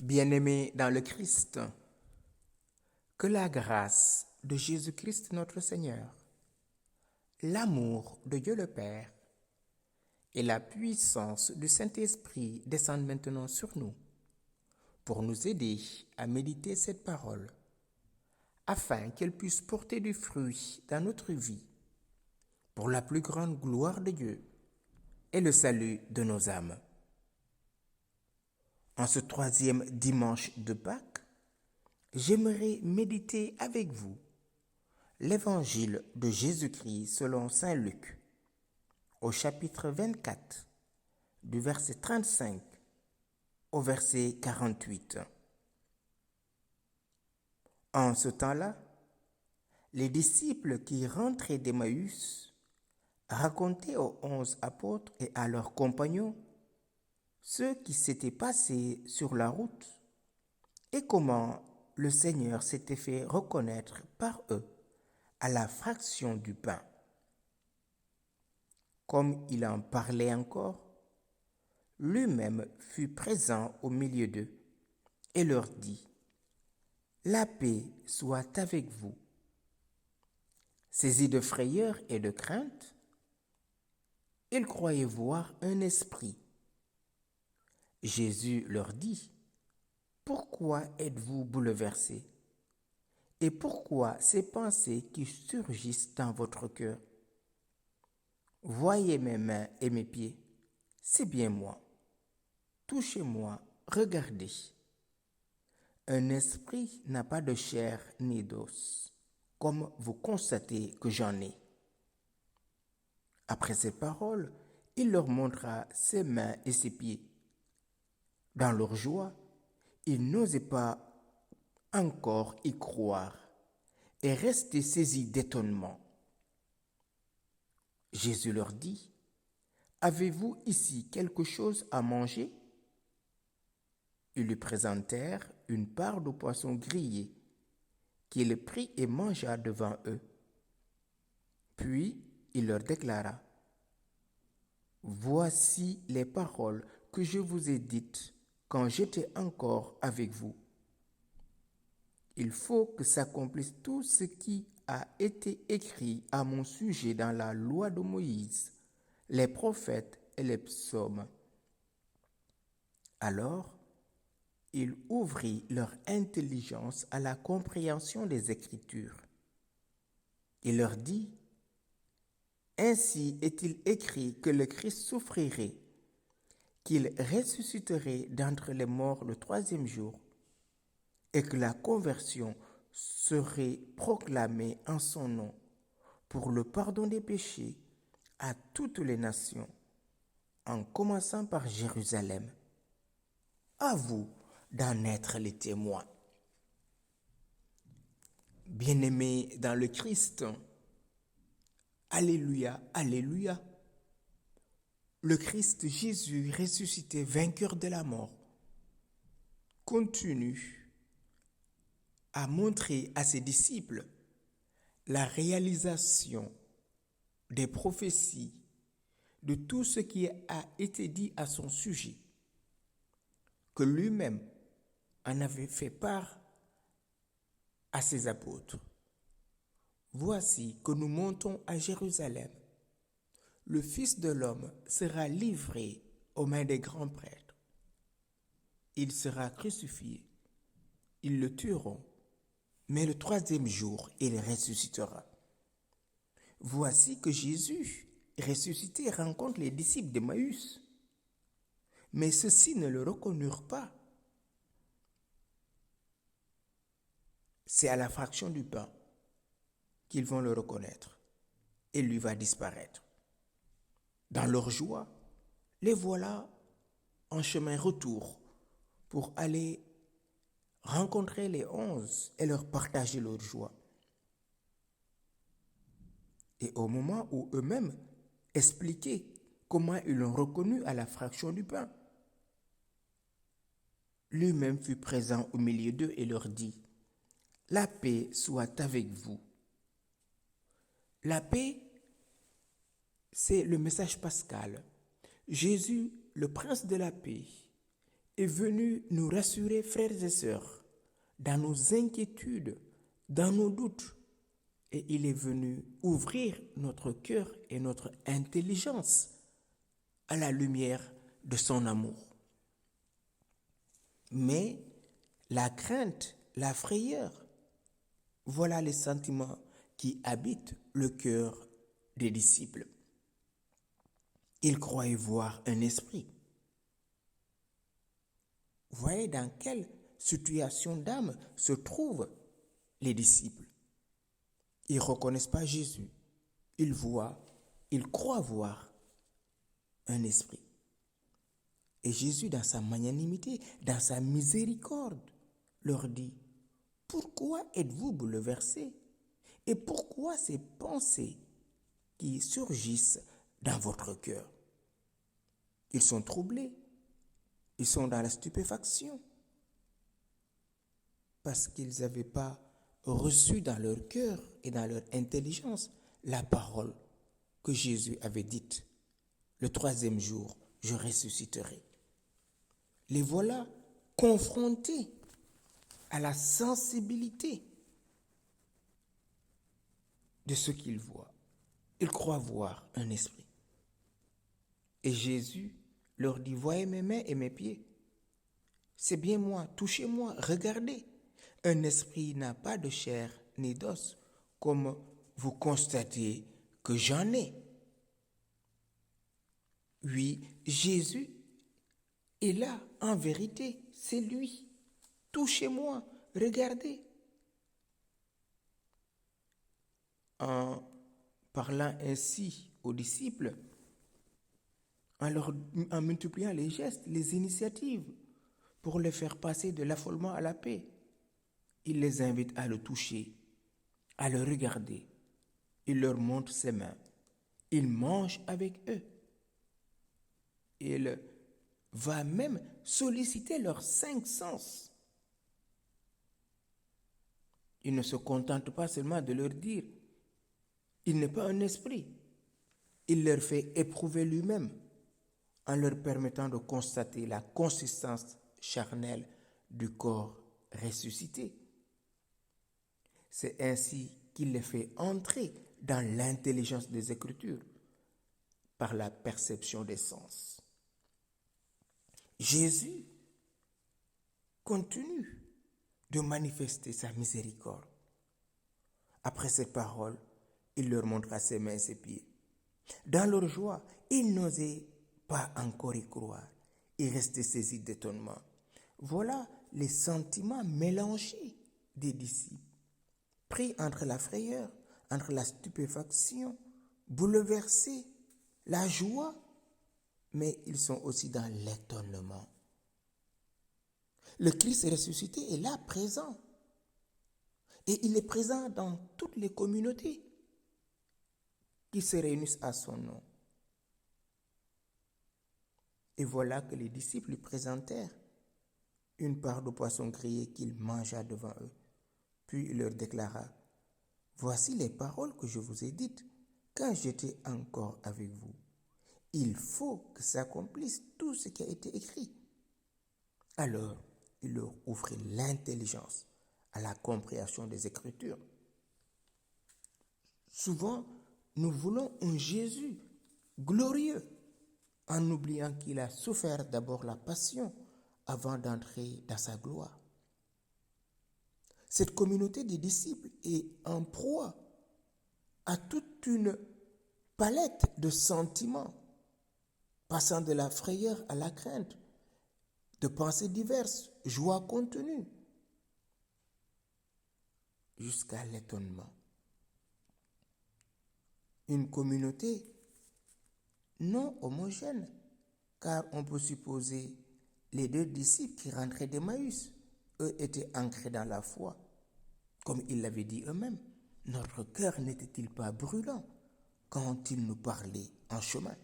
Bien-aimés dans le Christ, que la grâce de Jésus-Christ notre Seigneur, l'amour de Dieu le Père et la puissance du Saint-Esprit descendent maintenant sur nous pour nous aider à méditer cette parole, afin qu'elle puisse porter du fruit dans notre vie, pour la plus grande gloire de Dieu et le salut de nos âmes. En ce troisième dimanche de Pâques, j'aimerais méditer avec vous l'évangile de Jésus-Christ selon saint Luc, au chapitre 24, du verset 35 au verset 48. En ce temps-là, les disciples qui rentraient d'Emmaüs racontaient aux 11 apôtres et à leurs compagnons ce qui s'était passé sur la route et comment le Seigneur s'était fait reconnaître par eux à la fraction du pain. Comme il en parlait encore, lui-même fut présent au milieu d'eux et leur dit : « La paix soit avec vous. » Saisis de frayeur et de crainte, ils croyaient voir un esprit. Jésus leur dit : « Pourquoi êtes-vous bouleversés ? Et pourquoi ces pensées qui surgissent dans votre cœur ? Voyez mes mains et mes pieds, c'est bien moi. Touchez-moi, regardez. Un esprit n'a pas de chair ni d'os, comme vous constatez que j'en ai. Après ces paroles, il leur montra ses mains et ses pieds. Dans leur joie, ils n'osaient pas encore y croire et restaient saisis d'étonnement. Jésus leur dit : « Avez-vous ici quelque chose à manger ? » Ils lui présentèrent une part de poisson grillé qu'il prit et mangea devant eux. Puis il leur déclara : « Voici les paroles que je vous ai dites quand j'étais encore avec vous. Il faut que s'accomplisse tout ce qui a été écrit à mon sujet dans la loi de Moïse, les prophètes et les psaumes. » Alors, il ouvrit leur intelligence à la compréhension des Écritures. Il leur dit : « Ainsi est-il écrit que le Christ souffrirait, qu'il ressusciterait d'entre les morts le troisième jour, et que la conversion serait proclamée en son nom pour le pardon des péchés à toutes les nations, en commençant par Jérusalem. À vous d'en être les témoins. » Bien-aimés dans le Christ, alléluia, alléluia. Le Christ Jésus ressuscité, vainqueur de la mort, continue à montrer à ses disciples la réalisation des prophéties, de tout ce qui a été dit à son sujet, que lui-même en avait fait part à ses apôtres. Voici que nous montons à Jérusalem. Le Fils de l'homme sera livré aux mains des grands prêtres. Il sera crucifié. Ils le tueront, mais le troisième jour, il ressuscitera. Voici que Jésus, ressuscité, rencontre les disciples d'Emmaüs. Mais ceux-ci ne le reconnurent pas. C'est à la fraction du pain qu'ils vont le reconnaître et lui va disparaître. Dans leur joie, les voilà en chemin retour pour aller rencontrer les 11 et leur partager leur joie. Et au moment où eux-mêmes expliquaient comment ils l'ont reconnu à la fraction du pain, lui-même fut présent au milieu d'eux et leur dit : « La paix soit avec vous. » La paix, c'est le message pascal. Jésus, le prince de la paix, est venu nous rassurer, frères et sœurs, dans nos inquiétudes, dans nos doutes. Et il est venu ouvrir notre cœur et notre intelligence à la lumière de son amour. Mais la crainte, la frayeur, voilà les sentiments qui habitent le cœur des disciples. Ils croyaient voir un esprit. Voyez dans quelle situation d'âme se trouvent les disciples. Ils ne reconnaissent pas Jésus. Ils croient voir un esprit. Et Jésus, dans sa magnanimité, dans sa miséricorde, leur dit, « Pourquoi êtes-vous bouleversés? Et pourquoi ces pensées qui surgissent dans votre cœur? » Ils sont troublés. Ils sont dans la stupéfaction. Parce qu'ils n'avaient pas reçu dans leur cœur et dans leur intelligence la parole que Jésus avait dite. Le 3e jour, je ressusciterai. Les voilà confrontés à la sensibilité de ce qu'ils voient. Ils croient voir un esprit. Et Jésus leur dit, voyez mes mains et mes pieds. C'est bien moi, touchez-moi, regardez. Un esprit n'a pas de chair ni d'os, comme vous constatez que j'en ai. Oui, Jésus est là, en vérité, c'est lui. Touchez-moi, regardez. En parlant ainsi aux disciples, en multipliant les gestes, les initiatives, pour les faire passer de l'affolement à la paix, il les invite à le toucher, à le regarder. Il leur montre ses mains. Il mange avec eux. Il va même solliciter leurs 5 sens. Il ne se contente pas seulement de leur dire, il n'est pas un esprit. Il leur fait éprouver lui-même en leur permettant de constater la consistance charnelle du corps ressuscité. C'est ainsi qu'il les fait entrer dans l'intelligence des Écritures par la perception des sens. Jésus continue de manifester sa miséricorde. Après ces paroles, il leur montra ses mains et ses pieds. Dans leur joie, ils n'osaient pas encore y croire. Ils restaient saisis d'étonnement. Voilà les sentiments mélangés des disciples, pris entre la frayeur, entre la stupéfaction, bouleversés, la joie, mais ils sont aussi dans l'étonnement. Le Christ ressuscité est là, présent. Et il est présent dans toutes les communautés qui se réunissent à son nom. Et voilà que les disciples lui présentèrent une part de poisson grillé qu'il mangea devant eux. Puis il leur déclara, « Voici les paroles que je vous ai dites quand j'étais encore avec vous. Il faut que s'accomplisse tout ce qui a été écrit. » Alors, il leur ouvrit l'intelligence à la compréhension des Écritures. Souvent, nous voulons un Jésus glorieux, en oubliant qu'il a souffert d'abord la passion avant d'entrer dans sa gloire. Cette communauté des disciples est en proie à toute une palette de sentiments, passant de la frayeur à la crainte, de pensées diverses, joie contenue, jusqu'à l'étonnement. Une communauté non homogène, car on peut supposer les 2 disciples qui rentraient d'Emmaüs, eux étaient ancrés dans la foi, comme ils l'avaient dit eux-mêmes. Notre cœur n'était-il pas brûlant quand ils nous parlaient en chemin?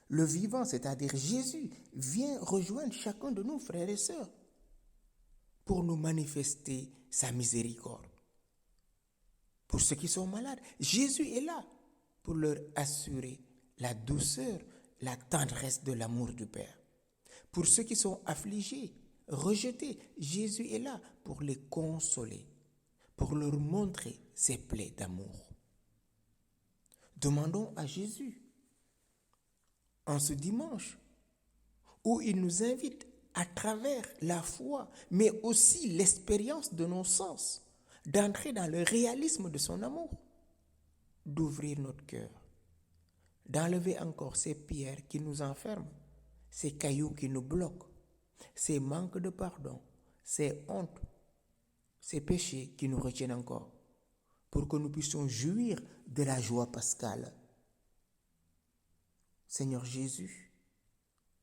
Le vivant, c'est-à-dire Jésus, vient rejoindre chacun de nous, frères et sœurs, pour nous manifester sa miséricorde. Pour ceux qui sont malades, Jésus est là pour leur assurer la douceur, la tendresse de l'amour du Père. pour ceux qui sont affligés, rejetés. Jésus est là pour les consoler, pour leur montrer ses plaies d'amour. Demandons à Jésus, en ce dimanche, où il nous invite à travers la foi, mais aussi l'expérience de nos sens, d'entrer dans le réalisme de son amour, d'ouvrir notre cœur, d'enlever encore ces pierres qui nous enferment, ces cailloux qui nous bloquent, ces manques de pardon, ces hontes, ces péchés qui nous retiennent encore, pour que nous puissions jouir de la joie pascale. Seigneur Jésus,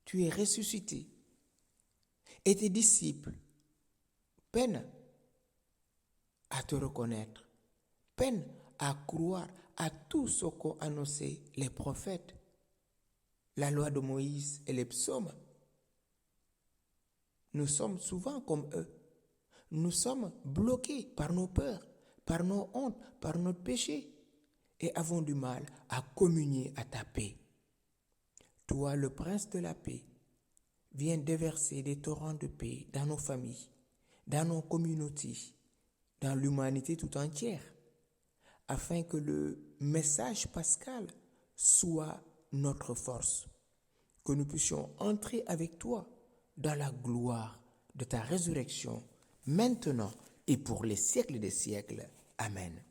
tu es ressuscité et tes disciples peinent à te reconnaître, peinent à croire à tout ce qu'ont annoncé les prophètes, la loi de Moïse et les psaumes. Nous sommes souvent comme eux. Nous sommes bloqués par nos peurs, par nos hontes, par notre péché et avons du mal à communier à ta paix. Toi, le prince de la paix, viens déverser des torrents de paix dans nos familles, dans nos communautés, dans l'humanité tout entière, afin que le message pascal soit notre force, que nous puissions entrer avec toi dans la gloire de ta résurrection, maintenant et pour les siècles des siècles. Amen.